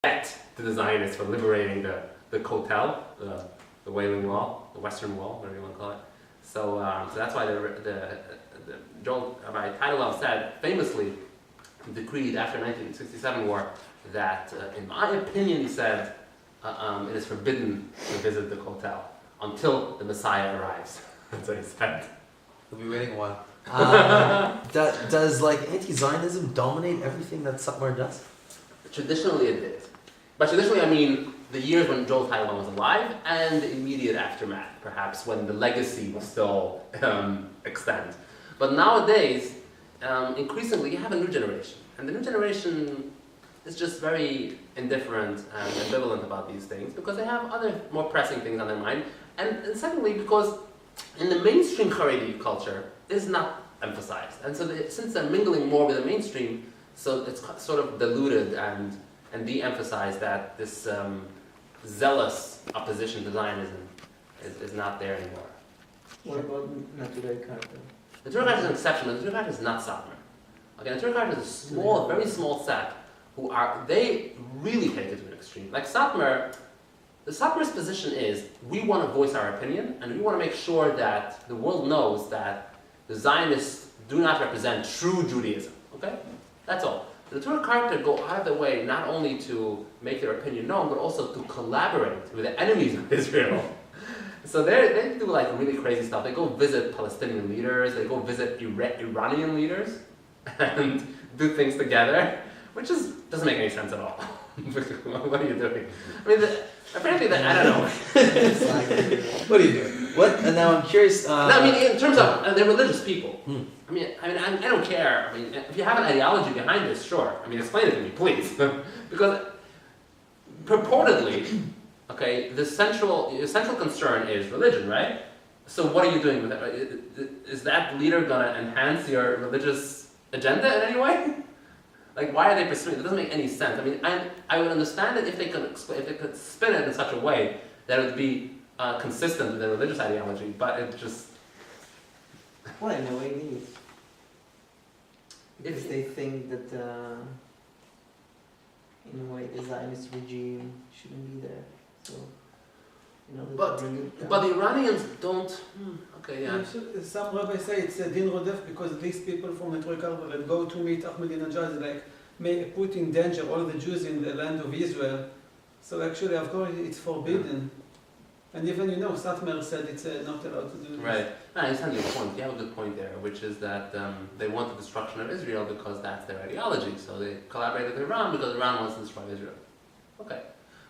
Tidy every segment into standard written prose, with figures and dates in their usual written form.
debt to the Zionists for liberating the Kotel, the Wailing Wall, the Western Wall, whatever you want to call it. So that's why the Joel Rabbi Teitelbaum said, famously decreed after 1967 war, that in my opinion, he said, it is forbidden to visit the Kotel until the Messiah arrives. That's what he said. We'll be waiting a while. Does like anti-Zionism dominate everything that Satmar does? Traditionally it did. By traditionally I mean the years when Joel Teitelbaum was alive and the immediate aftermath, perhaps when the legacy was still extant. But nowadays, increasingly you have a new generation. And the new generation is just very indifferent and ambivalent about these things because they have other more pressing things on their mind. And secondly, because in the mainstream Haredi culture, is not emphasized. And so since they're mingling more with the mainstream, so it's sort of diluted and de-emphasized that this zealous opposition to Zionism is not there anymore. What about Natural Karta? The Natural Karta is an exception, but the Natural Karta is not Satmar. Okay, the Natural Karta is a small, very small set who they really take it to an extreme. Like Satmar, the Satmar's position is, we want to voice our opinion, and we want to make sure that the world knows that the Zionists do not represent true Judaism. Okay? That's all. The Torah Karta go out of their way not only to make their opinion known, but also to collaborate with the enemies of Israel. So they do like really crazy stuff. They go visit Palestinian leaders, they go visit Iranian leaders, and do things together, which doesn't make any sense at all. What are you doing? I mean, apparently, I don't know. What are you doing? What? And now I'm curious. No, I mean, in terms of they're religious people. I don't care. I mean, if you have an ideology behind this, sure. I mean, explain it to me, please. Because purportedly, okay, your central concern is religion, right? So what are you doing with that? Is that leader going to enhance your religious agenda in any way? Like, why are they pursuing it? It doesn't make any sense. I mean, I would understand it if they could spin it in such a way that it would be consistent with their religious ideology, but it just... Well, in a way it is. Because they think that, in a way, the Zionist regime shouldn't be there. So, but the Iranians don't... Okay, yeah. Some rabbis say it's a din rodef because these people from Natural Karta that go to meet Ahmadinejad like may put in danger all the Jews in the land of Israel. So actually, of course, it's forbidden. And even, Satmar said it's not allowed to do this. Right. No, I understand your point. You have a good point there, which is that they want the destruction of Israel because that's their ideology. So they collaborate with Iran because Iran wants to destroy Israel. Okay.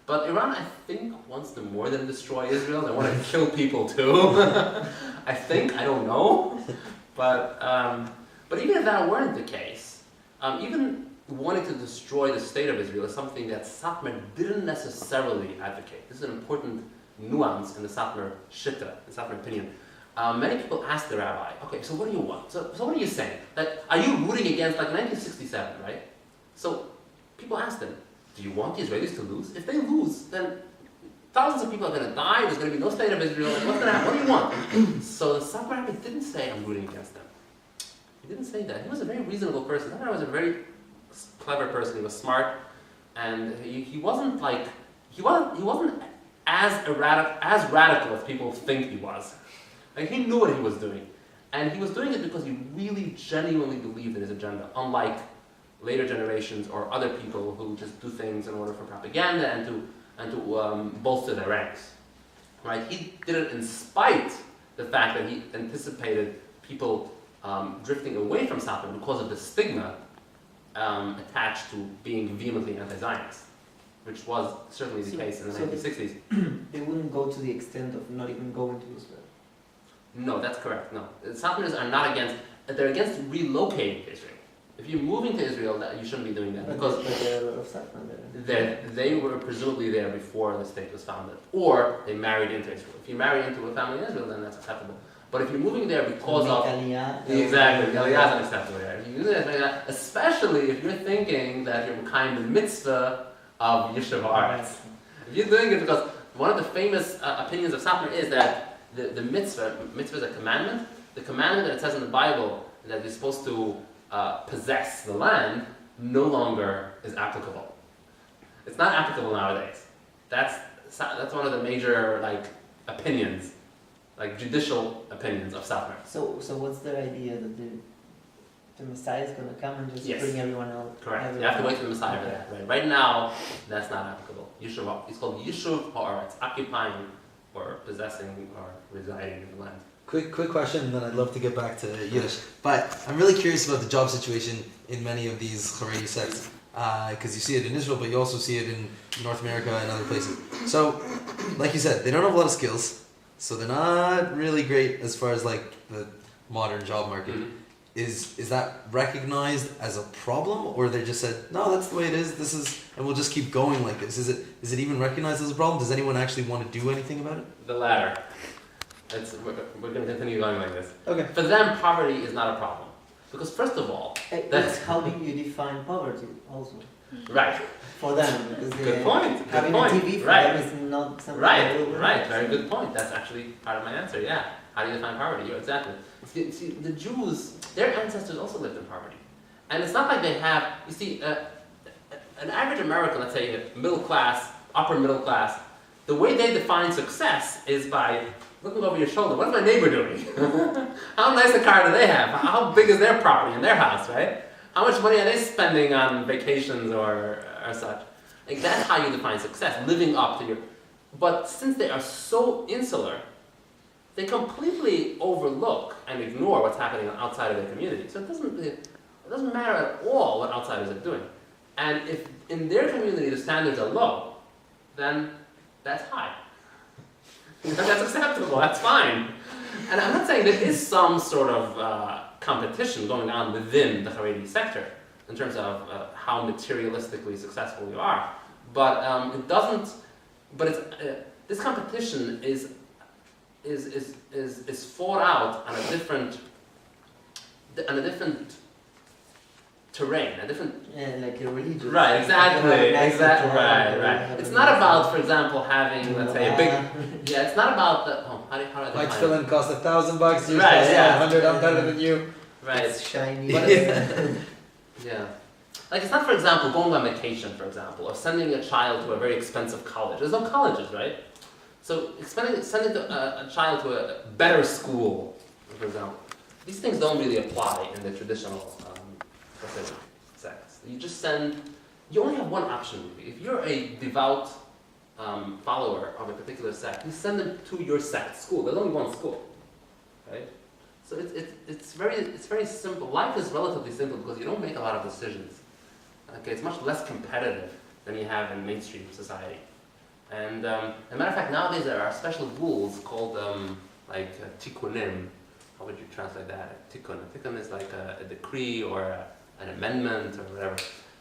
But Iran, I think, wants to more than destroy Israel. They want to kill people too. I think. I don't know. But even if that weren't the case, even wanting to destroy the state of Israel is something that Satmar didn't necessarily advocate. This is an important nuance in the Satmar Shitta, the Satmar opinion. Many people ask the rabbi, okay, so what do you want? So what are you saying? That, are you rooting against, like 1967, right? So people ask them, do you want the Israelis to lose? If they lose, then thousands of people are going to die, there's going to be no state of Israel, what's going to happen? What do you want? So the Satmar rabbi didn't say, I'm rooting against them. He didn't say that. He was a very reasonable person. Satmar was a very clever person, he was smart, and he wasn't as radical as people think he was. Like, he knew what he was doing. And he was doing it because he really genuinely believed in his agenda, unlike later generations or other people who just do things in order for propaganda and to bolster their ranks. Right? He did it in spite the fact that he anticipated people drifting away from Satmar because of the stigma attached to being vehemently anti-Zionist, which was certainly the case in the 1960s. They wouldn't go to the extent of not even going to Israel. No, that's correct. No, Satmarists are not against. They're against relocating to Israel. If you're moving to Israel, you shouldn't be doing that because there are a lot of Satmar there. They were presumably there before the state was founded, or they married into Israel. If you marry into a family in Israel, then that's acceptable. But if you're moving there because of exactly, Aliyah is unacceptable there. Especially if you're thinking that you're kind of mitzvah of Yeshiva Arts. If you're doing it because one of the famous opinions of Satmar is that the mitzvah is a commandment. The commandment that it says in the Bible that you're supposed to possess the land no longer is applicable. It's not applicable nowadays. That's one of the major like opinions, like judicial opinions of Satmar. So what's their idea that the Messiah is gonna come and just Yes. bring everyone out? Correct. You have to wait for the Messiah for that. Right now, that's not applicable. Yishuv, it's called Yishuv Ha'aretz, occupying or possessing or residing in the land. Quick question, and then I'd love to get back to Yiddish. But I'm really curious about the job situation in many of these Haredi sects, because you see it in Israel, but you also see it in North America and other places. So, like you said, they don't have a lot of skills, so they're not really great as far as like the modern job market. Mm-hmm. Is that recognized as a problem, or they just said, no, that's the way it is. This is, and we'll just keep going like this? Is it even recognized as a problem? Does anyone actually want to do anything about it? The latter. We're going to continue going like this. Okay. For them, poverty is not a problem. Because first of all, That's how do you define poverty also right, for them? Because good point, good having point. a TV for Right. them is not something. right, they will right, do. very good point. That's actually part of my answer, yeah. How do you define poverty? You're exactly. See, the Jews, their ancestors also lived in poverty. And it's not like they have, you see, an average American, let's say middle class, upper middle class, the way they define success is by looking over your shoulder. What's my neighbor doing? How nice a car do they have? How big is their property in their house, right? How much money are they spending on vacations or such? Like that's how you define success, living up to your... But since they are so insular, they completely overlook and ignore what's happening outside of their community. So it doesn't matter at all what outsiders are doing. And if in their community the standards are low, then that's high. That's acceptable, that's fine. And I'm not saying there is some sort of competition going on within the Haredi sector in terms of how materialistically successful you are. But it doesn't, but it's, this competition is fought out on a different terrain, a different... Yeah, like a religion. Right, exactly, exactly, right, right. Have It's a not nice- about, for example, having, let's say, a big... Yeah, it's not about the... Oh, how do I My define tefillin cost $1,000, yours Right, cost yeah. 500. I'm better than you. it? Right, It's shiny. But yeah. Like, it's not, for example, going on vacation, for example, or sending a child to a very expensive college. There's no colleges, right? So, sending a child to a better school, for example, these things don't really apply in the traditional sects. You just send, you only have one option, really. If you're a devout follower of a particular sect, you send them to your sect school. There's only one school, right? So it's very simple. Life is relatively simple because you don't make a lot of decisions. Okay, it's much less competitive than you have in mainstream society. And as a matter of fact, nowadays there are special rules called tikkunim. How would you translate that? Tikkun. A tikkun is like a decree or an amendment or whatever.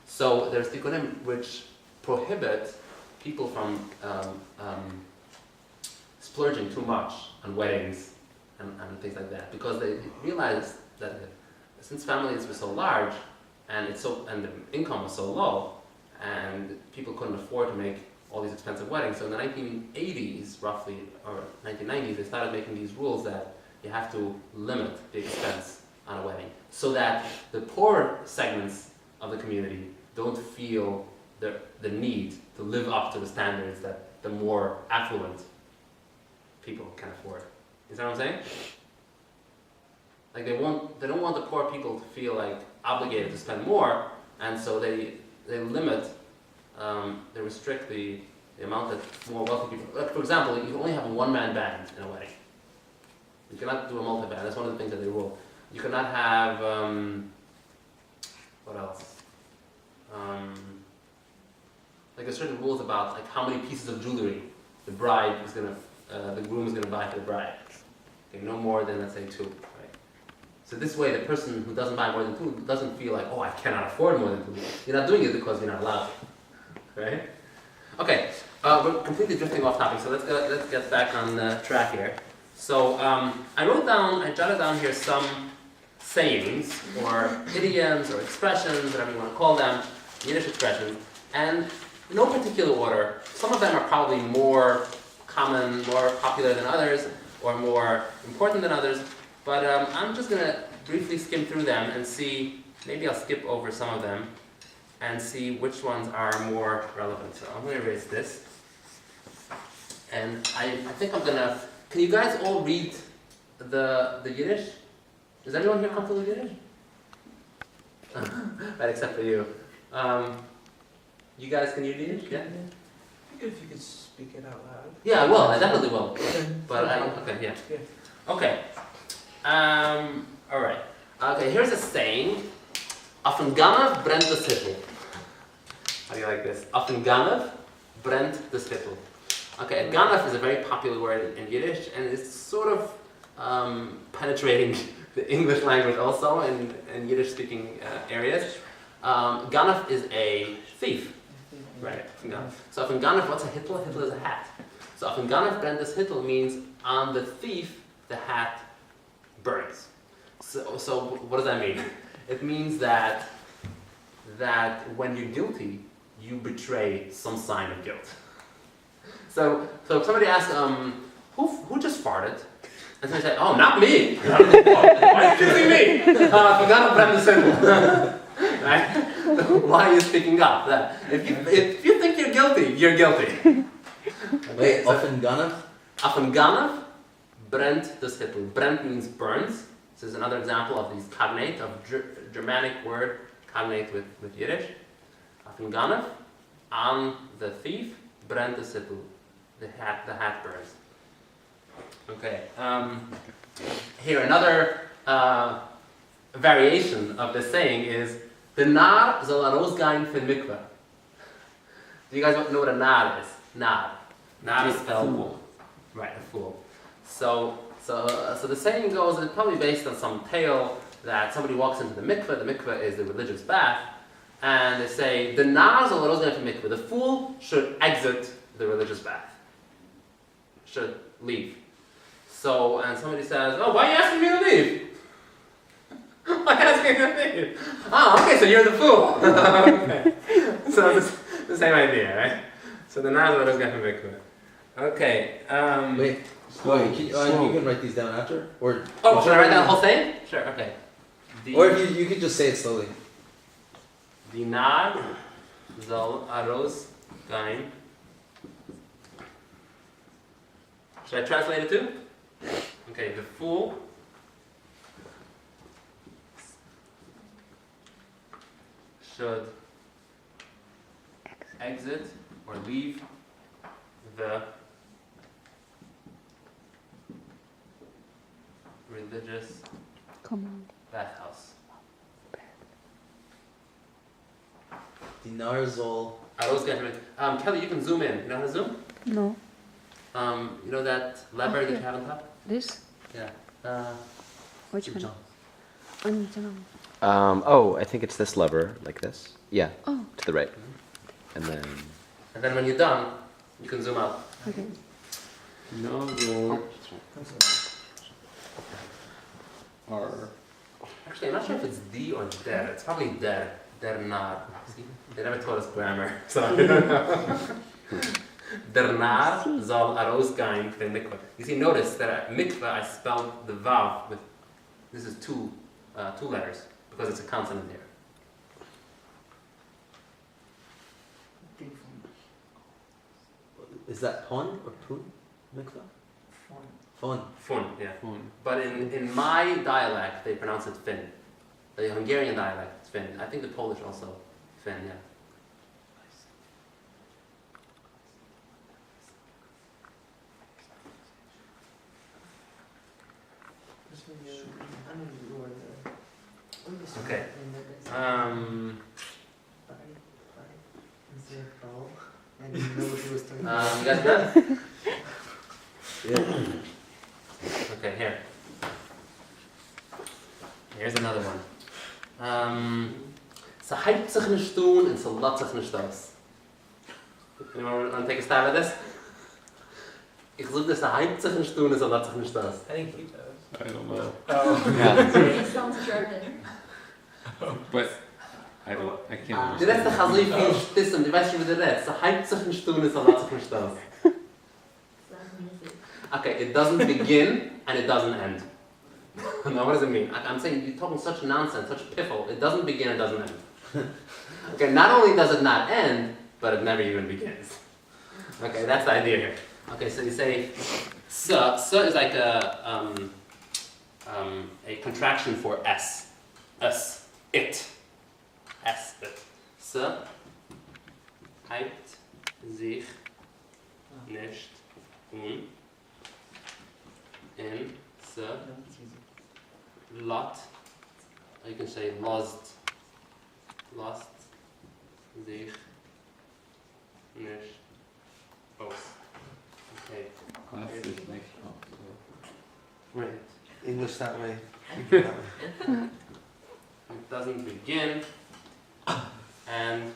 So there's tikkunim which prohibit people from splurging too much on weddings and things like that, because they realized that since families were so large and the income was so low, and people couldn't afford to make all these expensive weddings. So in the 1980s, roughly, or 1990s, they started making these rules that you have to limit the expense on a wedding, so that the poorer segments of the community don't feel the need to live up to the standards that the more affluent people can afford. You see what I'm saying? Like they don't want the poor people to feel like obligated to spend more, and so they limit, they restrict the amount that more wealthy people. Like for example, you only have a one-man band in a wedding. You cannot do a multi-band. That's one of the things that they rule. You cannot have what else? Like there's certain rules about like how many pieces of jewelry the groom is gonna buy for the bride. Okay, no more than, let's say, 2. Right? So this way, the person who doesn't buy more than 2 doesn't feel like, oh, I cannot afford more than 2. You're not doing it because you're not allowed to. Right? Okay, we're completely drifting off topic, so let's get back on track here. So I jotted down here some sayings, or idioms, or expressions, whatever you want to call them, Yiddish expressions, and in no particular order. Some of them are probably more common, more popular than others, or more important than others, but I'm just going to briefly skim through them and see, maybe I'll skip over some of them, and see which ones are more relevant. So I'm going to erase this. And I think I'm going to... Can you guys all read the Yiddish? Is anyone here comfortable with Yiddish? Right, except for you. You guys, can you read Yiddish? Yeah? If you could speak it out loud. Yeah, I will. I definitely will. But okay, yeah. Yeah. Okay. All right. Okay, here's a saying. Auf den Ganav brennt das Hittel. How do you like this? Auf den Ganav brennt das Hittel. Okay, a Ganav is a very popular word in Yiddish, and it's sort of penetrating the English language also in Yiddish-speaking areas. Ganav is a thief. Right. So auf ein Ganav, what's a hittel? A hittel is a hat. So auf ein Ganav brennt das Hittel means on the thief, the hat burns. So what does that mean? It means that when you're guilty, you betray some sign of guilt. So if somebody asks, who just farted? And somebody say, oh, not me. Why are you accusing me? Auf ein Ganav brennt das Hittel. Right? Why are you speaking up? If you think you're guilty, you're guilty. Wait, auf den Ganav? Auf den Ganav brennt das Hittel. Brennt means burns. This is another example of these cognate, of Germanic word cognate with Yiddish. Auf den Ganav, on the thief, brennt das Hittel. The hat burns. Okay. Here another variation of the saying is the nar soll rausgehen von mikveh. Do you guys know what a nar is? Nar. Nar is spelled right, a fool. So the saying goes, it's probably based on some tale that somebody walks into the mikveh. The mikveh is the religious bath, and they say the nar soll rausgehen von mikveh. The fool should exit the religious bath. Should leave. So, and somebody says, oh, why are you asking me to leave? Why asking me to leave? Oh, okay, so you're the fool. Okay. So it's the same idea, right? So the Nazareth is going to make it. Okay. Wait, you can write these down after? Or should I write down the whole thing? Sure, okay. Or if you could just say it slowly. Die Nar soll rausgehen. Should I translate it too? Okay, the fool should exit or leave the religious bathhouse. Dinar soll. Kelly, you can zoom in. You know how to zoom? No. You know that lever that you have on top? This? Yeah. Which one? I think it's this lever, like this. Yeah, Oh, to the right. And then when you're done, you can zoom out. okay. No, or Actually, I'm not sure if it's D or der. It's probably der. Der nar. See? They never taught us grammar, so I don't know. Der nar soll rausgehen von mikveh. You see, notice that at mikveh I spelled the vav with, this is two letters, because it's a consonant here. Is that pon or pun? Mikvah? Fon. Fun, yeah. phone. But in my dialect, they pronounce it fin. The Hungarian dialect, it's fin. I think the Polish also, fin, yeah. Okay. You guys done? Yeah. Okay, here. Here's another one. Ze hypt zich niet doen en ze laat zich niet aus. Anyone want to take a stab at this? Ik zoek dat ze hypt zich niet doen en ze laat zich niet aus. I think he does. I don't know. yeah. It sounds German. But I can't Die understand. letzte Chazif viel stissen, die weiß nicht, wie der redt. Ze hypt sich nicht doen en ze laat zich niet aus. Okay, it doesn't begin and it doesn't end. Now what does it mean? I'm saying you're talking such nonsense, such piffle. It doesn't begin and doesn't end. Okay, not only does it not end, but it never even begins. Okay, that's the idea here. Okay, so you say so is like a contraction for s. Us. It. S. It. So hypt sich nicht in so lot. You can say lost sich nicht aus. Okay. Lass dich nicht auf. Right. English that way. Hebrew that way. It doesn't begin and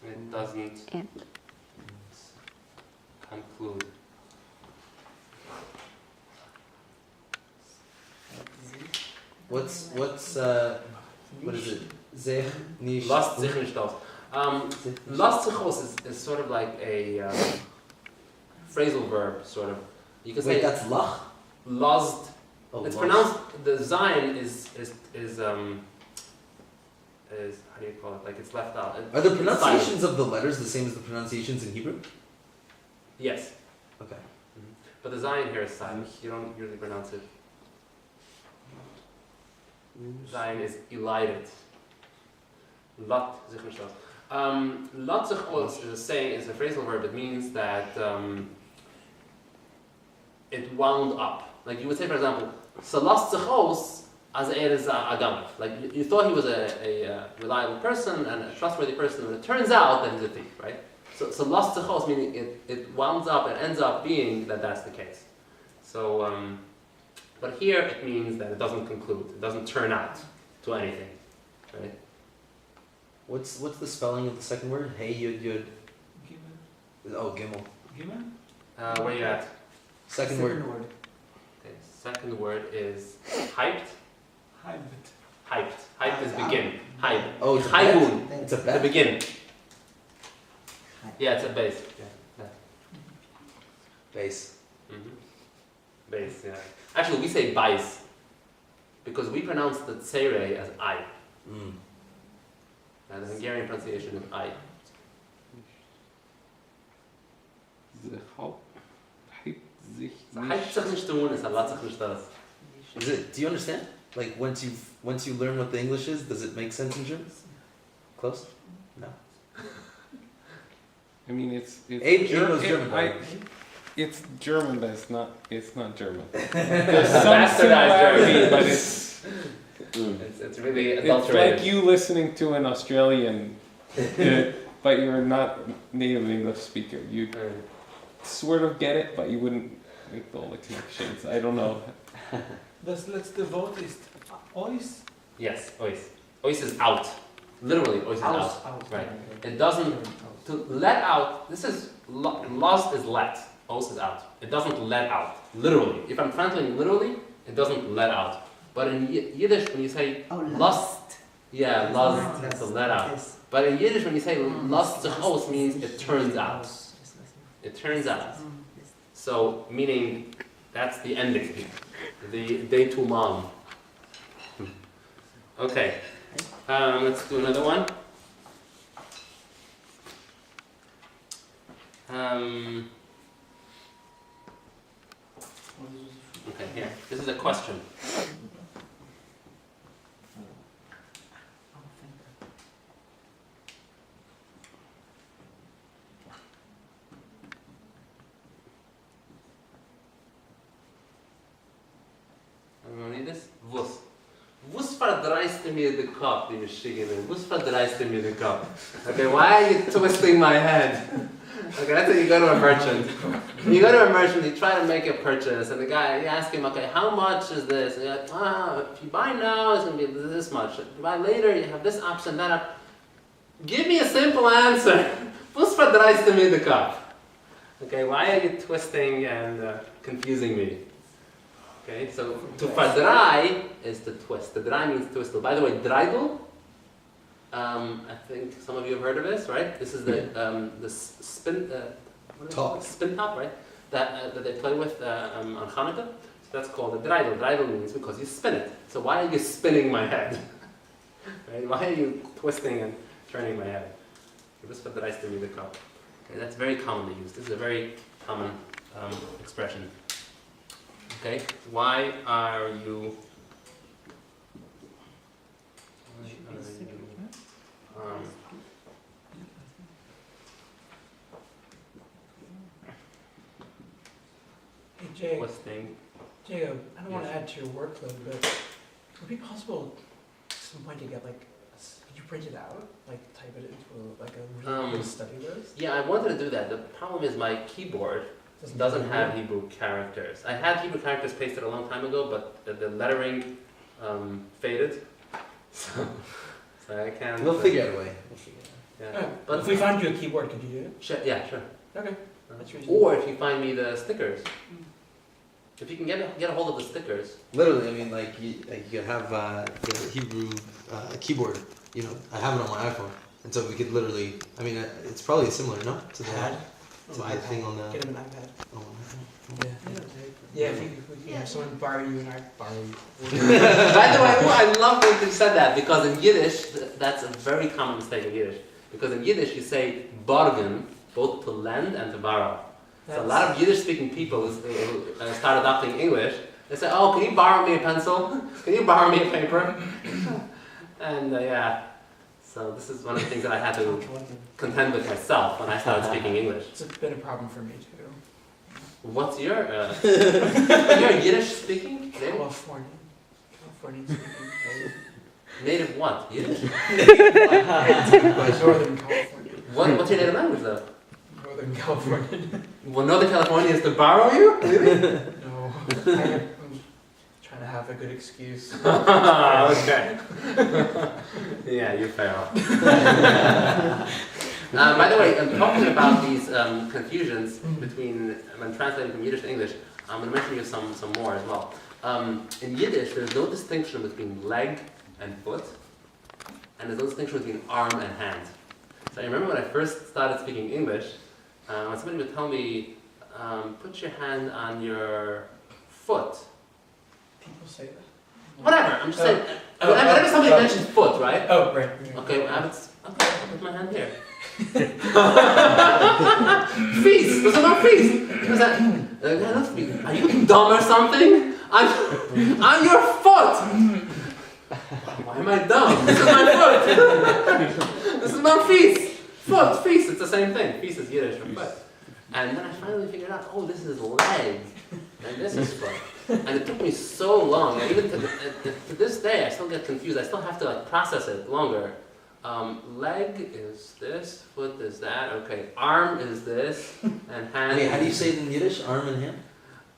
it doesn't conclude. What is it? Zeh, nish. Lost sich nicht aus. Lost sich aus is sort of like a phrasal verb, sort of. You can Wait, say that's lach? lost. Oh, It's lost. pronounced. The zayin is how do you call it? Like it's left out. Are the It's pronunciations silent. of the letters the same as the pronunciations in Hebrew? Yes, Okay. but the zayin here is silent. You don't usually pronounce it. Zayin is elided. Lot sich nicht aus. Lot sich aus is a saying, is a phrasal verb. It means that it wound up. Like you would say, for example, so lost sich aus as is a ganav. Like you thought he was a reliable person and a trustworthy person, but it turns out that he's a thief, right? So lost sich aus meaning it wounds up and ends up being that that's the case. So, but here it means that it doesn't conclude. It doesn't turn out to anything, right? What's the spelling of the second word? Hey, yud, yud. Gimel. Oh, gimel. Gimel? Where you at? Second word. Okay, second word is hyped. Hybrid. Hyped. Hyped is begin. Hype. Oh, it's a Hypun. bet. It's a To bet. begin. Yeah, it's a base. Yeah. Base. Mm-hmm. Base, yeah. Actually, we say bais because we pronounce the tsere as I. Mm. And the Hungarian pronunciation of I. The Haupt hypt sich Hype sich nicht tun ist, hat sich nicht das. Is it? Do you understand? Like once you learn what the English is, does it make sense in German? Close? No. I mean, it's Abe knows German, by the way. it's German, but it's not German. There's There's some bastardized similarity, German. but it's It's really it's adulterated. like you listening to an Australian, but you're not native English speaker. You sort of get it, but you wouldn't make all the connections. I don't know. Let's the vote is ois. Yes, ois. Ois is out. Literally, ois is out. Right. It doesn't, to let out, this is, lost is let. Os is out. It doesn't let out. Literally. If I'm translating literally, it doesn't let out. But in Yiddish, when you say lost, yeah, lost, it's a let out. But in Yiddish, when you say lost sich aus, means it turns out. It turns out. So, meaning, that's the ending. The denouement. Okay. Let's do another one. Okay, here. This is a question. Everyone read this? Wus. Wus verdreiste mir the cup, die Michigan. Wus verdreiste mir the cup. Okay, why are you twisting my head? Okay, that's how you go to a merchant. You go to a merchant, you try to make a purchase, and the guy, you ask him, okay, how much is this? And you're like, if you buy now, it's going to be this much. If you buy later, you have this option, that option. Give me a simple answer. Wus verdreiste mir the cup. Okay, why are you twisting and confusing me? Okay, so to verdrei is to twist. The drei means twist. By the way, dreidel, I think some of you have heard of this, right? This is the spin, what is it called? Spin top, right? That they play with on Hanukkah. So that's called a dreidel. Dreidel means because you spin it. So why are you spinning my head? Right? Why are you twisting and turning my head? Okay, that's very commonly used. This is a very common expression. Okay, why are you? Um, Hey Jay, twisting. Jacob, I don't want to Yes. add to your workload, but would it be possible at some point to get could you print it out? Like type it into a really good study list? Yeah, I wanted to do that. The problem is my keyboard doesn't have Hebrew characters. I had Hebrew characters pasted a long time ago, but the lettering faded. So I can't. We'll figure out a way. Yeah. Oh, But if we found you a keyboard, could you do it? Sure, yeah, sure. Okay, that's reasonable. Or if you find me the stickers. If you can get a hold of the stickers. Literally, I mean, you could have the Hebrew keyboard. You know, I have it on my iPhone, and so we could literally. I mean, it's probably similar, no? To the Pad? to the thing on the. Get him an iPad. Oh, Yeah. Yeah, if we could have someone borrow you and I borrow you. By the way, I love that you said that because in Yiddish, that's a very common mistake in Yiddish. Because in Yiddish, you say bargain, both to lend and to borrow. So a lot of Yiddish-speaking people who start adopting English, they say, "Oh, can you borrow me a pencil? Can you borrow me a paper?" And yeah, so this is one of the things that I had to contend with myself when I started speaking English. It's been a problem for me too. What's your you're Yiddish speaking? Californian speaking. Native what? Yiddish? Northern California. What's your native language though? Northern California. Well, Northern California is to borrow you? Really? No, I'm trying to have a good excuse. Okay. Yeah, you fail. By the way, I'm talking about these confusions between when translating from Yiddish to English. I'm going to mention you some more as well. In Yiddish, there's no distinction between leg and foot, and there's no distinction between arm and hand. So I remember when I first started speaking English, when somebody would tell me, put your hand on your foot. People say that. Whatever, I'm just saying, whenever somebody mentions foot, right? Oh, right. Okay, I'll put my hand here. Feast! There's no feast! Are you dumb or something? I'm your foot! Why am I dumb? This is my foot! This is my feast! Foot, feast, it's the same thing. Feast is Yiddish for foot. And then I finally figured out, oh, this is leg, and this is foot. And it took me so long, and even to this day, I still get confused. I still have to process it longer. Leg is this, foot is that, okay. Arm is this, and hand. Wait, how do you say it in Yiddish? Arm and hand?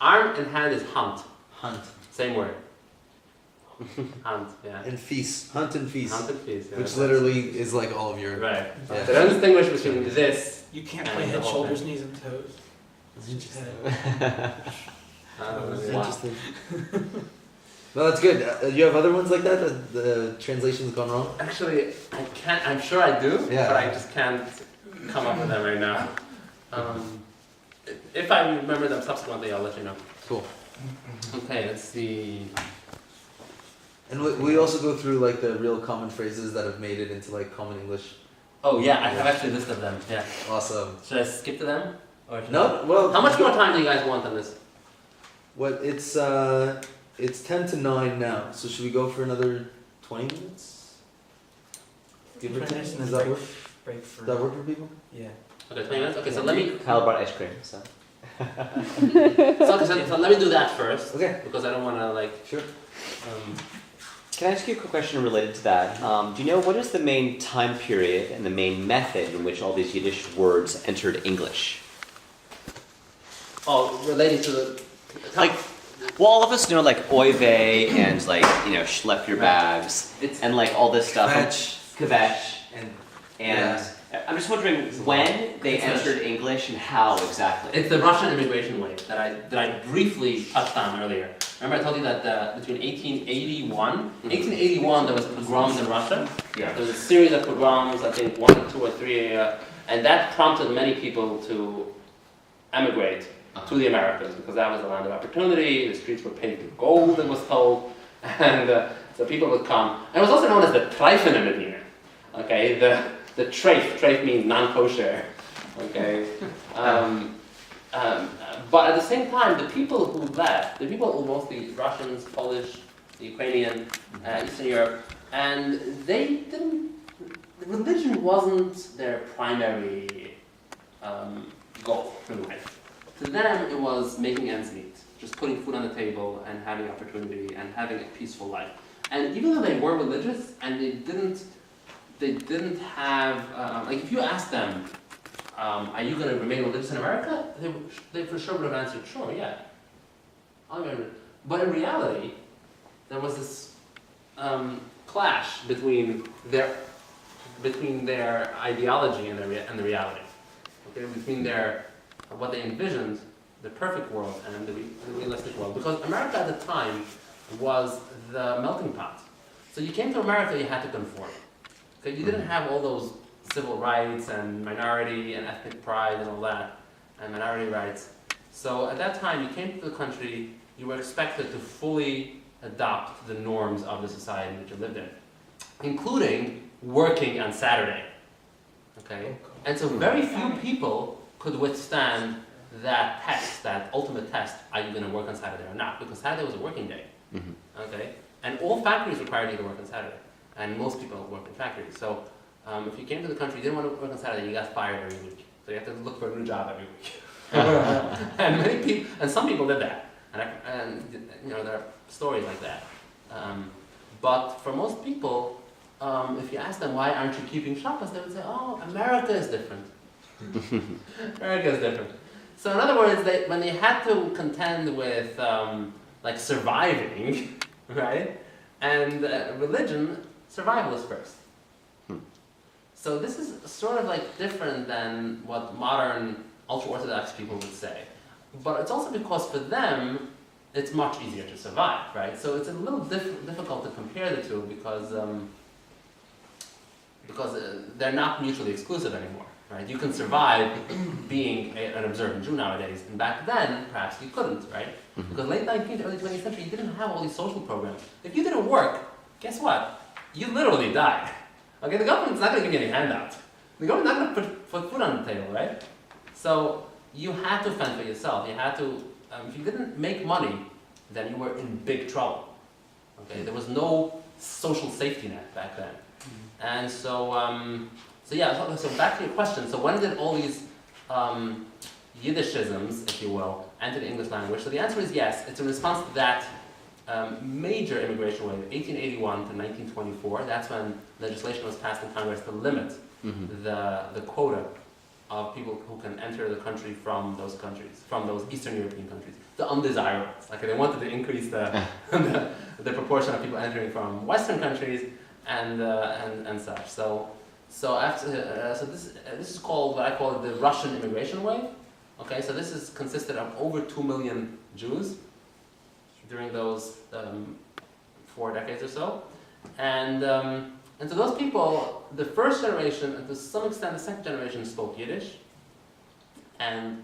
Arm and hand is hunt. Hunt. Same word. Hunt, yeah. And feast. Hunt and feast. Hunt and feast, yeah. Which literally is like all of your. Right. Yeah. So don't distinguish between this. You can't and play the head, whole shoulders, thing. knees, and toes. That's It's just interesting. head. Yeah. Interesting. No, that's good. You have other ones like that? The translation's gone wrong? Actually, I can't. I'm sure I do, Yeah. but I just can't come up with them right now. If I remember them subsequently, I'll let you know. Cool. Okay, let's see. And we also go through like the real common phrases that have made it into like common English. Oh yeah, I have actually listed them. Yeah. Awesome. Should I skip to them? Or should No, well. How much more time do you guys want on this? What it's 10 to 9 now. So should we go for another 20 minutes? Give or 20 take. minutes and Does then that work? Break for. Does that work for people? Yeah. Okay, 20 minutes. Okay, so let me. Kyle brought ice cream, so. So let me do that first. Okay. Because I don't want to like. Sure. Can I ask you a quick question related to that? Do you know what is the main time period and the main method in which all these Yiddish words entered English? Oh, relating to the. Like, well, all of us know like oy vey and like, you know, schlepp your bags It's and like all this stuff. Kvetch. Kvetch. And And I'm just wondering when they entered English and how exactly. It's the Russian immigration wave that I briefly touched on earlier. Remember I told you that between 1881 there was pogroms in Russia. Yeah. There was a series of pogroms, I think 1, 2, or 3, and that prompted many people to emigrate to the Americas because that was a land of opportunity. The streets were paved with gold, it was told, and So people would come, and it was also known as the Treifen in Medina. Okay, the treif means non-kosher. Okay, but at the same time, the people who left, the people who mostly Russians, Polish, Ukrainian, Eastern Europe, and they didn't. Religion wasn't their primary goal in life. To them, it was making ends meet, just putting food on the table and having opportunity and having a peaceful life. And even though they were religious and they didn't have like if you asked them, are you going to remain religious in America? They for sure would have answered, sure, yeah. But in reality, there was this clash between their ideology and the reality. Okay, between what they envisioned, the perfect world, and the realistic world. Because America at the time was the melting pot. So you came to America, you had to conform. Okay, you didn't have all those civil rights and minority and ethnic pride and all that, and minority rights. So at that time, you came to the country, you were expected to fully adopt the norms of the society that you lived in, including working on Saturday. Okay? And so very few people could withstand that test, that ultimate test, are you going to work on Saturday or not? Because Saturday was a working day. Okay? And all factories required you to work on Saturday. And most people work in factories. So if you came to the country, you didn't want to work on Saturday, you got fired every week. So you have to look for a new job every week. And many people, and some people did that. And you know, there are stories like that. But for most people, if you ask them why aren't you keeping Shabbos, they would say, oh, America is different. America is different. So in other words, when they had to contend with like surviving, right, and religion, survival is first. So this is sort of like different than what modern ultra-Orthodox people would say. But it's also because for them, it's much easier to survive, right? So it's a little difficult to compare the two because they're not mutually exclusive anymore, right? You can survive being an observant Jew nowadays, and back then, perhaps you couldn't, right? Because late 19th, early 20th century, you didn't have all these social programs. If you didn't work, guess what? You literally died. Okay, the government's not going to give you any handout. The government's not going to put food on the table, right? So you had to fend for yourself. You had to, if you didn't make money, then you were in big trouble. Okay, there was no social safety net back then. And so, so back to your question. So when did all these Yiddishisms, if you will, enter the English language? So the answer is yes. It's a response to that major immigration wave, 1881 to 1924. That's when legislation was passed in Congress to limit the quota of people who can enter the country from those countries, from those Eastern European countries, the undesirables. Like they wanted to increase the proportion of people entering from Western countries and such. So this is called what I call the Russian immigration wave. Okay, so this is consisted of over 2 million Jews during those 4 decades or so, and to those people, the first generation, and to some extent the second generation, spoke Yiddish, and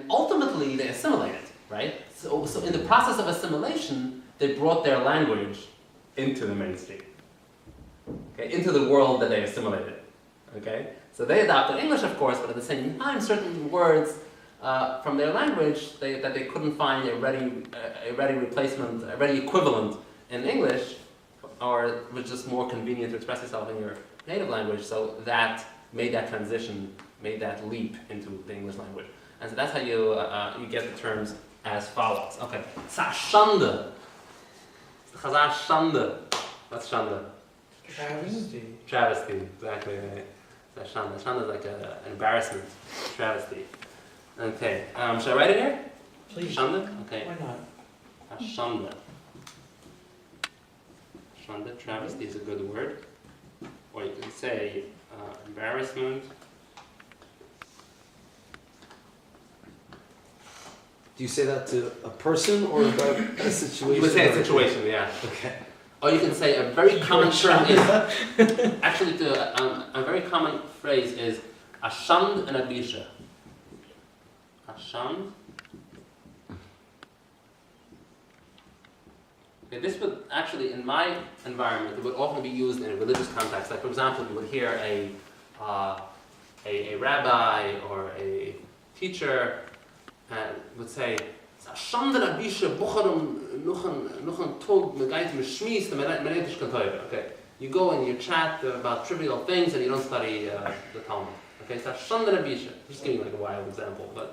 ultimately they assimilated, right? So in the process of assimilation, they brought their language into the mainstream, okay, into the world that they assimilated, okay? So they adopted English, of course, but at the same time, certain words from their language that they couldn't find a ready replacement, a ready equivalent in English, or was just more convenient to express yourself in your native language. So that made that transition, made that leap into the English language. And so that's how you get the terms as follows. Okay, Schande. Schande. What's Schande? Travesty. Travesty, exactly. Right. That's Schande. Schande is like an embarrassment. Travesty. Okay, should I write it here? Please. Schande? Okay. Why not? Schande. Schande, travesty is a good word. Or you can say embarrassment. Do you say that to a person or about a situation? You would say a situation, yeah. Okay. Or you can say a very common term is, actually a very common phrase is a shand and a bisha. A shand Okay, this would actually, in my environment, it would often be used in a religious context. Like, for example, you would hear a rabbi or a teacher would say, okay, you go and you chat about trivial things and you don't study the Talmud. Okay, so just giving like a wild example, but